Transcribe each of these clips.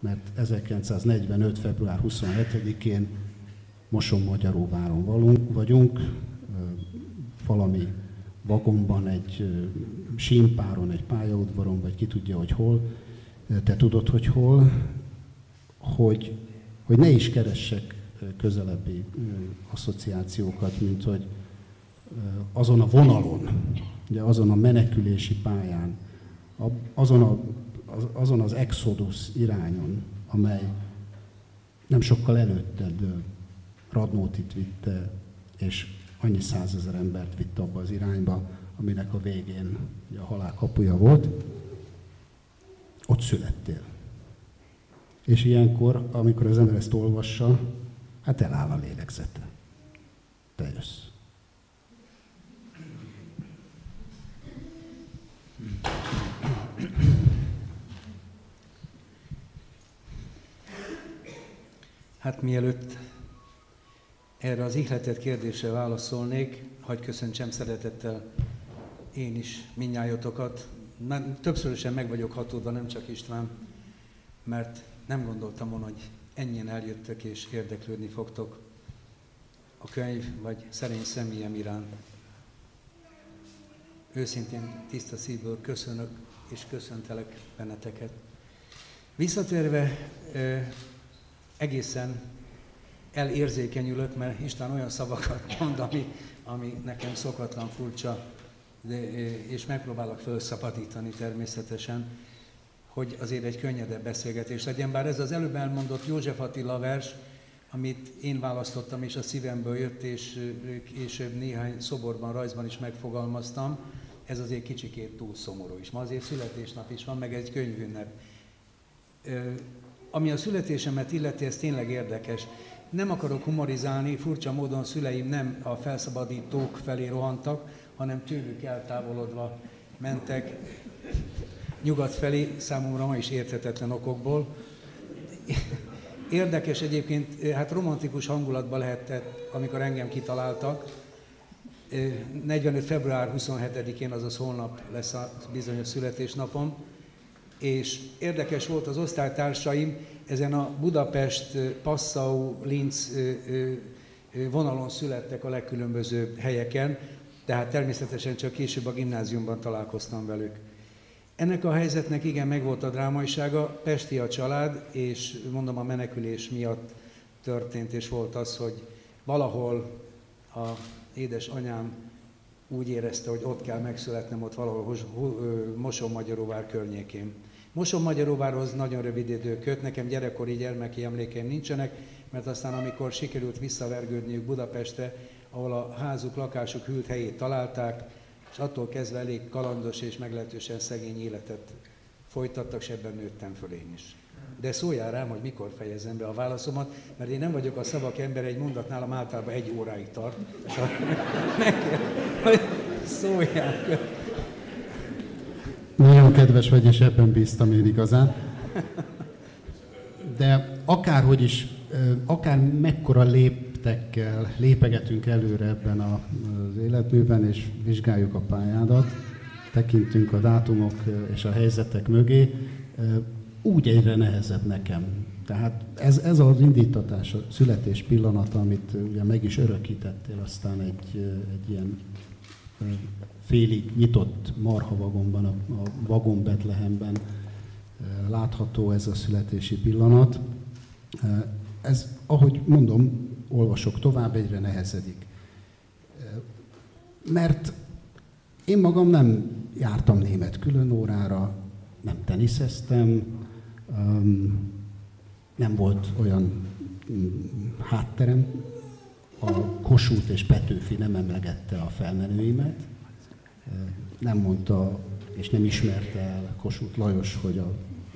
mert 1945. február 27-én Mosonmagyaróváron vagyunk, valami vagonban, egy sínpáron, egy pályaudvaron, vagy ki tudja, hogy hol, te tudod, hogy hol, hogy ne is keressek közelebbi asszociációkat, mint hogy azon a vonalon, ugye azon a menekülési pályán, azon az Exodus irányon, amely nem sokkal előtted Radnótit vitte, és annyi 100 000 embert vitt abba az irányba, aminek a végén ugye a halál kapuja volt, ott születtél. És ilyenkor, amikor az ember ezt olvassa, hát eláll a lélegzete. Te jössz. Hát mielőtt erre az ihletett kérdésre válaszolnék, hadd köszöntsem szeretettel én is mindnyájotokat. Már többszörösen meg vagyok hatódva, nem csak István, mert nem gondoltam volna, hogy ennyien eljöttek és érdeklődni fogtok a könyv vagy szerény személyem iránt. Őszintén, tiszta szívből köszönök és köszöntelek benneteket. Visszatérve, egészen elérzékenyülök, mert István olyan szavakat mond, ami nekem szokatlan, furcsa, és megpróbálok felszabadítani természetesen, hogy azért egy könnyedebb beszélgetés legyen. Bár ez az előbb elmondott József Attila vers, amit én választottam, és a szívemből jött, és később néhány szoborban, rajzban is megfogalmaztam, ez azért kicsikét túl szomorú is. Ma azért születésnap is van, meg egy könyvünnep. Ami a születésemet illeti, ez tényleg érdekes. Nem akarok humorizálni, furcsa módon szüleim nem a felszabadítók felé rohantak, hanem tőlük eltávolodva mentek nyugat felé, számomra ma is érthetetlen okokból. Érdekes egyébként, hát romantikus hangulatban lehetett, amikor engem kitaláltak. 45. február 27-én, azaz holnap lesz a bizonyos születésnapom, és érdekes volt, az osztálytársaim ezen a Budapest-Passau-Linz vonalon születtek a legkülönbözőbb helyeken, tehát természetesen csak később a gimnáziumban találkoztam velük. Ennek a helyzetnek igen megvolt a drámaisága, pesti a család, és mondom a menekülés miatt történt, és volt az, hogy valahol a édesanyám úgy érezte, hogy ott kell megszületnem, ott valahol Mosonmagyaróvár környékén. Mosonmagyaróvárhoz nagyon rövid idő köt, nekem gyerekkori gyermeki emlékeim nincsenek, mert aztán amikor sikerült visszavergődniük Budapestre, ahol a házuk, lakásuk hűlt helyét találták, és attól kezdve elég kalandos és meglehetősen szegény életet folytattak, és ebben nőttem föl én is. De szóljál rám, hogy mikor fejezem be a válaszomat, mert én nem vagyok a szavak ember, egy mondat nálam általában 1 óráig tart. Meg kell, hogy szóljál. Nagyon kedves vagy, és ebben bíztam én igazán. De akárhogy is, akár mekkora léptekkel lépegetünk előre ebben az életműben, és vizsgáljuk a pályádat, tekintünk a dátumok és a helyzetek mögé, úgy egyre nehezebb nekem. Tehát ez az indítatás, a születés pillanata, amit ugye meg is örökítettél, aztán egy ilyen félig nyitott marhavagonban, a vagon Betlehemben látható ez a születési pillanat. Ez, ahogy mondom, olvasok tovább, egyre nehezedik. Mert én magam nem jártam német különórára, nem teniszeztem, nem volt olyan hátterem, a Kossuth és Petőfi nem emlegette a felmenőimet, nem mondta és nem ismerte el Kossuth Lajos, hogy a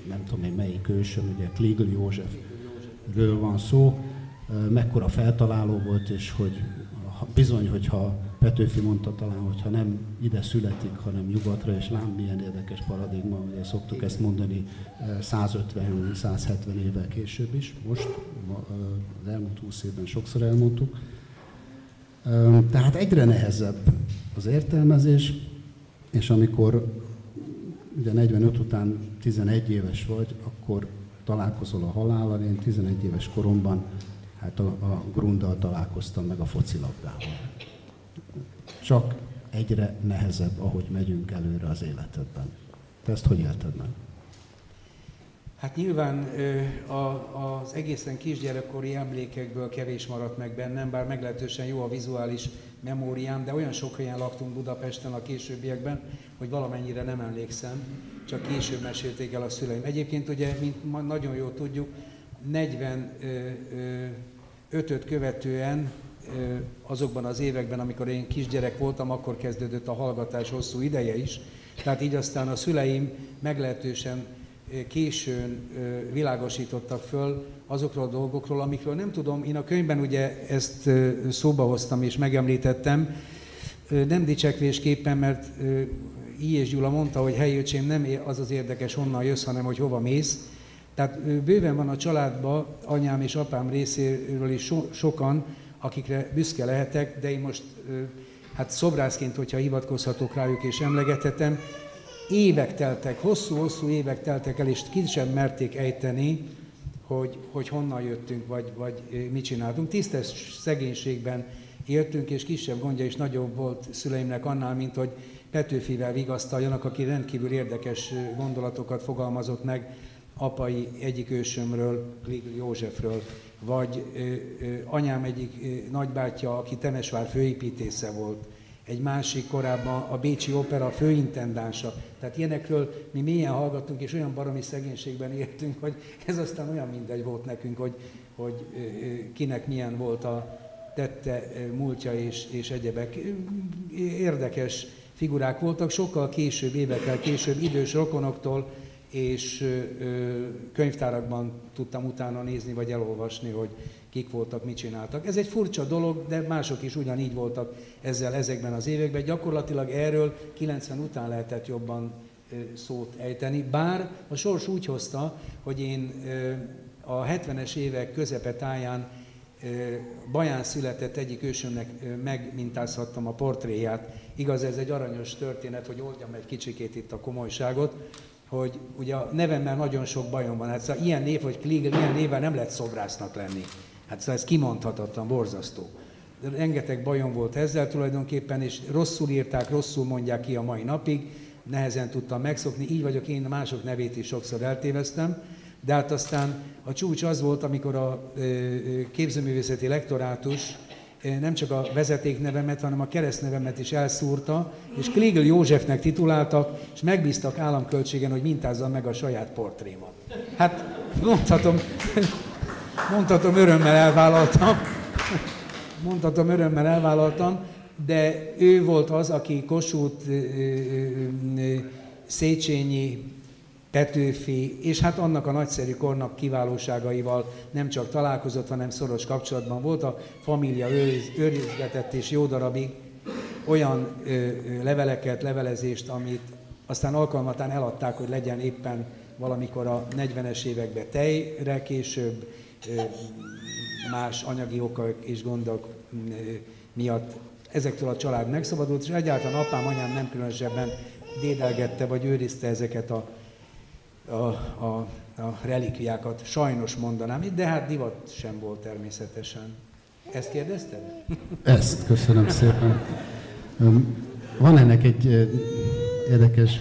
nem tudom én melyik ősöm, ugye Kligl Józsefről van szó, mekkora feltaláló volt, és hogy bizony, hogyha Petőfi mondta talán, hogyha nem ide születik, hanem nyugatra, és lám milyen érdekes paradigma, ugye szoktuk ezt mondani 150-170 évvel később is, most az elmúlt 20 évben sokszor elmondtuk. Tehát egyre nehezebb az értelmezés, és amikor ugye 45 után 11 éves vagy, akkor találkozol a halállal. Én 11 éves koromban hát a grunddal találkoztam, meg a focilabdával. Csak egyre nehezebb, ahogy megyünk előre az életedben. Te ezt hogy élted meg? Hát nyilván az egészen kisgyerekkori emlékekből kevés maradt meg bennem, bár meglehetősen jó a vizuális memóriám, de olyan sok helyen laktunk Budapesten a későbbiekben, hogy valamennyire nem emlékszem, csak később mesélték el a szüleim. Egyébként ugye, mint nagyon jól tudjuk, 45-öt követően azokban az években, amikor én kisgyerek voltam, akkor kezdődött a hallgatás hosszú ideje is. Tehát így aztán a szüleim meglehetősen későn világosítottak föl azokról a dolgokról, amikről nem tudom. Én a könyvben ugye ezt szóba hoztam és megemlítettem, nem dicsekvésképpen, mert I. és Gyula mondta, hogy helyöcsém, nem az az érdekes, honnan jössz, hanem hogy hova mész. Tehát bőven van a családban, anyám és apám részéről is sokan, akikre büszke lehetek, de én most hát szobrászként, hogyha hivatkozhatok rájuk és emlegethetem, évek teltek, hosszú-hosszú évek teltek el, és ki sem merték ejteni, hogy honnan jöttünk, vagy mit csináltunk. Tisztes szegénységben éltünk, és kisebb gondja is nagyobb volt szüleimnek annál, mint hogy Petőfivel vigasztaljanak, aki rendkívül érdekes gondolatokat fogalmazott meg apai egyik ősömről, Kligl Józsefről, vagy anyám egyik nagybátyja, aki Temesvár főépítésze volt, egy másik korábban a Bécsi Opera főintendánsa. Tehát ilyenekről mi mélyen hallgattunk, és olyan baromi szegénységben éltünk, hogy ez aztán olyan mindegy volt nekünk, hogy kinek milyen volt a tette, múltja és egyebek. Érdekes figurák voltak, sokkal később, évekkel később, idős rokonoktól, és könyvtárakban tudtam utána nézni, vagy elolvasni, hogy kik voltak, mit csináltak. Ez egy furcsa dolog, de mások is ugyanígy voltak ezekben az években. Gyakorlatilag erről 90 után lehetett jobban szót ejteni, bár a sors úgy hozta, hogy én a 70-es évek közepetáján Baján született egyik ősömnek megmintázhattam a portréját. Igaz, ez egy aranyos történet, hogy oldjam egy kicsikét itt a komolyságot, hogy ugye a nevemmel nagyon sok bajom van. Hát szóval ilyen név, hogy Kligl, ilyen névvel nem lehet szobrásznak lenni. Hát szóval ez kimondhatatlan, borzasztó. Rengeteg bajom volt ezzel tulajdonképpen, és rosszul írták, rosszul mondják ki a mai napig, nehezen tudtam megszokni, így vagyok én, mások nevét is sokszor eltéveztem, de hát aztán a csúcs az volt, amikor a képzőművészeti lektorátus nem csak a vezetéknevemet, hanem a keresztnevemet is elszúrta, és Kligl Józsefnek tituláltak, és megbíztak államköltségen, hogy mintázzam meg a saját portrémat. Hát mondhatom, örömmel elvállaltam, de ő volt az, aki Kossuth, Széchenyi, Petőfi, és hát annak a nagyszerű kornak kiválóságaival nem csak találkozott, hanem szoros kapcsolatban volt. A família őrizgetett és jó darabig olyan levelezést, amit aztán alkalmatán eladták, hogy legyen éppen valamikor a 40-es években tejre, később más anyagi okok és gondok miatt ezektől a család megszabadult, és egyáltalán apám, anyám nem különösebben dédelgette vagy őrizte ezeket a relikviákat, sajnos mondanám, de hát divat sem volt természetesen. Ezt kérdezted? Ezt, köszönöm szépen. Van ennek egy érdekes,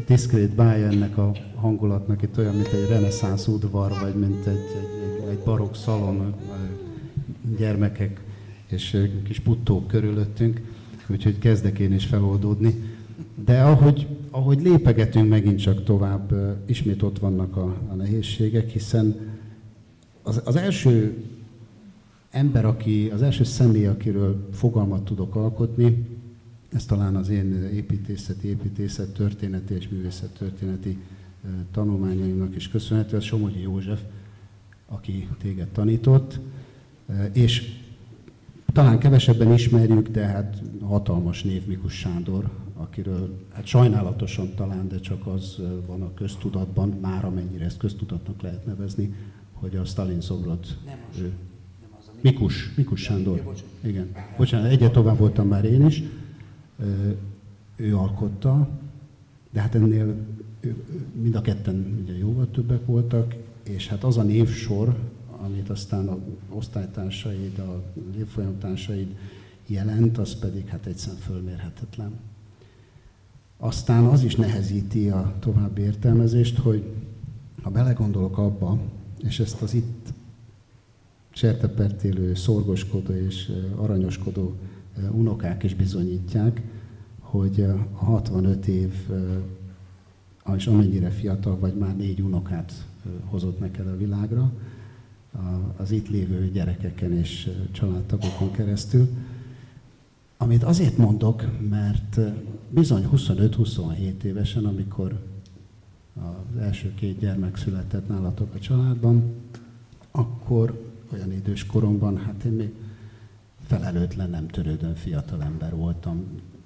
diszkrét bája ennek a hangulatnak, itt olyan, mint egy reneszánsz udvar, vagy mint egy barokk szalon, gyermekek és kis puttók körülöttünk, úgyhogy kezdek én is feloldódni. De ahogy lépegetünk megint csak tovább, ismét ott vannak a nehézségek, hiszen az első ember, az első személy, akiről fogalmat tudok alkotni, ez talán az én építészettörténeti és művészettörténeti tanulmányaimnak is köszönhető, ez Somogyi József, aki téged tanított, és talán kevesebben ismerjük, de hát hatalmas név Mikus Sándor, akiről hát sajnálatosan talán, de csak az van a köztudatban, már amennyire ezt köztudatnak lehet nevezni, hogy a Sztálin szobrot... Mikus Sándor. Igen. Bocsánat, egyet tovább voltam már én is. Ő alkotta, de hát ennél mind a ketten ugye jóval többek voltak, és hát az a névsor, amit aztán az osztálytársaid, az évfolyamtársaid jelent, az pedig hát egyszerűen fölmérhetetlen. Aztán az is nehezíti a további értelmezést, hogy ha belegondolok abba, és ezt az itt sertepertélő, szorgoskodó és aranyoskodó unokák is bizonyítják, hogy a 65 év, és amennyire fiatal vagy, már 4 unokát hozott neked a világra, az itt lévő gyerekeken és családtagokon keresztül. Amit azért mondok, mert bizony 25-27 évesen, amikor az első 2 gyermek született nálatok a családban, akkor olyan idős koromban, hát én még felelőtlen, nem törődön fiatal ember voltam.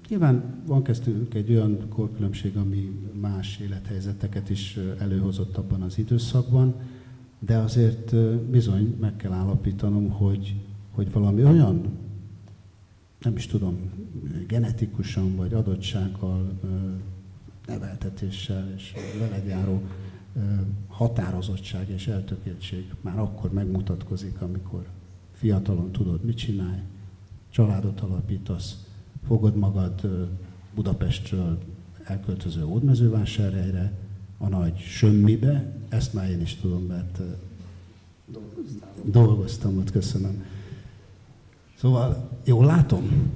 Nyilván van köztünk egy olyan korkülönbség, ami más élethelyzeteket is előhozott abban az időszakban, de azért bizony meg kell állapítanom, hogy valami olyan, nem is tudom, genetikusan vagy adottsággal, neveltetéssel és veled járó határozottság és eltökéltség már akkor megmutatkozik, amikor fiatalon tudod, mit csinálj, családot alapítasz, fogod magad Budapestről elköltöző Hódmezővásárhelyre, a nagy semmibe, ezt már én is tudom, mert dolgoztam ott, köszönöm. Szóval jól látom?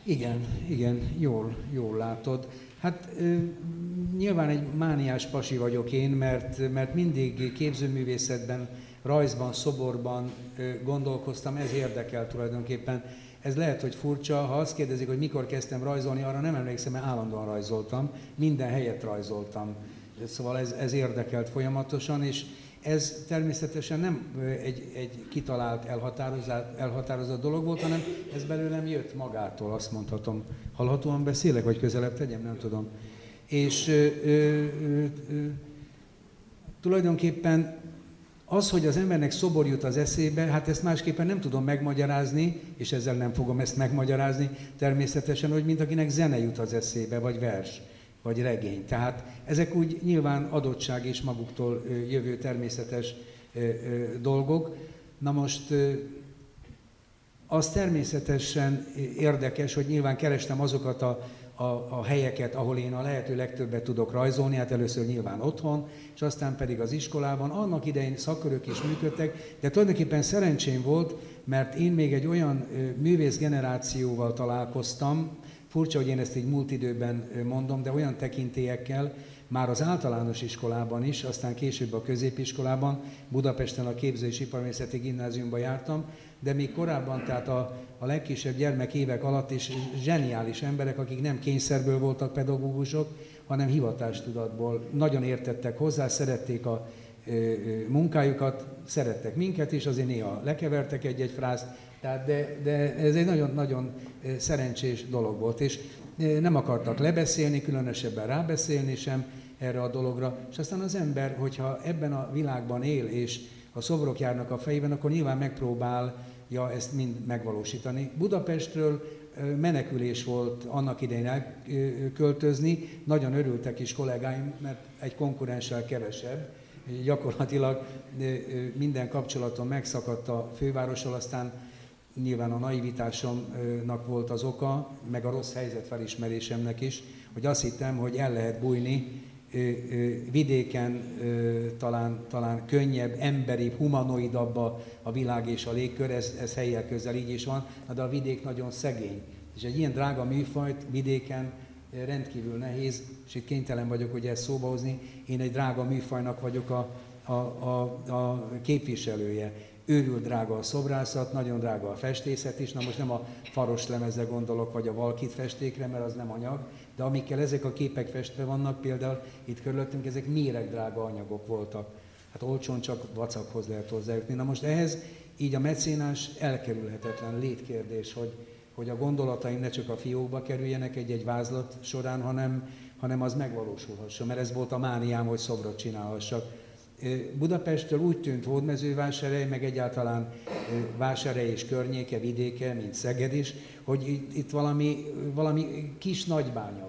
Igen, jól látod. Hát nyilván egy mániás pasi vagyok én, mert mindig képzőművészetben, rajzban, szoborban gondolkoztam, ez érdekel tulajdonképpen. Ez lehet, hogy furcsa, ha azt kérdezik, hogy mikor kezdtem rajzolni, arra nem emlékszem, mert állandóan rajzoltam, minden helyet rajzoltam. Szóval ez érdekelt folyamatosan, és ez természetesen nem egy kitalált, elhatározott dolog volt, hanem ez belőlem jött magától, azt mondhatom. Hallhatóan beszélek, vagy közelebb tegyem, nem tudom. És tulajdonképpen az, hogy az embernek szobor jut az eszébe, hát ezt másképpen nem tudom megmagyarázni, és ezzel nem fogom ezt megmagyarázni, természetesen, hogy mint akinek zene jut az eszébe, vagy vers, vagy regény. Tehát ezek úgy nyilván adottság és maguktól jövő természetes dolgok. Na most az természetesen érdekes, hogy nyilván kerestem azokat a helyeket, ahol én a lehető legtöbbet tudok rajzolni, hát először nyilván otthon, és aztán pedig az iskolában. Annak idején szakkörök is működtek, de tulajdonképpen szerencsém volt, mert én még egy olyan művész generációval találkoztam, furcsa, hogy én ezt így múlt időben mondom, de olyan tekintélyekkel, már az általános iskolában is, aztán később a középiskolában, Budapesten a Képző- és Iparművészeti Gimnáziumban jártam, de még korábban, tehát a legkisebb gyermekévek alatt is zseniális emberek, akik nem kényszerből voltak pedagógusok, hanem hivatástudatból nagyon értettek hozzá, szerették a munkájukat, szerettek minket is, azért néha lekevertek egy-egy frászt, tehát de ez egy nagyon-nagyon szerencsés dolog volt, és nem akartak lebeszélni, különösebben rábeszélni sem erre a dologra, és aztán az ember, hogyha ebben a világban él, és a szobrok járnak a fejében, akkor nyilván megpróbálja ezt mind megvalósítani. Budapestről menekülés volt annak idején elköltözni, nagyon örültek is kollégáim, mert egy konkurenssel kevesebb, gyakorlatilag minden kapcsolatom megszakadt a fővárossal, aztán nyilván a naivitásomnak volt az oka, meg a rossz helyzet felismerésemnek is, hogy azt hittem, hogy el lehet bújni vidéken, talán könnyebb, emberibb, humanoidabb a világ és a légkör, ez helyjel közel így is van, de a vidék nagyon szegény. És egy ilyen drága műfajt vidéken rendkívül nehéz, és itt kénytelen vagyok ugye ezt szóba hozni, én egy drága műfajnak vagyok a képviselője. Őrült drága a szobrászat, nagyon drága a festészet is, na most nem a faros lemezre gondolok, vagy a valkit festékre, mert az nem anyag, de amikkel ezek a képek festve vannak, például itt körülöttünk, ezek méregdrága anyagok voltak. Hát olcsón csak vacakhoz lehet hozzájutni. Na most ehhez így a mecénás elkerülhetetlen létkérdés, hogy a gondolataim ne csak a fiókba kerüljenek egy-egy vázlat során, hanem az megvalósulhasson, mert ez volt a mániám, hogy szobrot csinálhassak. Budapesttől úgy tűnt Hódmezővásárhely, meg egyáltalán Vásárhely és környéke, vidéke, mint Szeged is, hogy itt valami kis nagybánya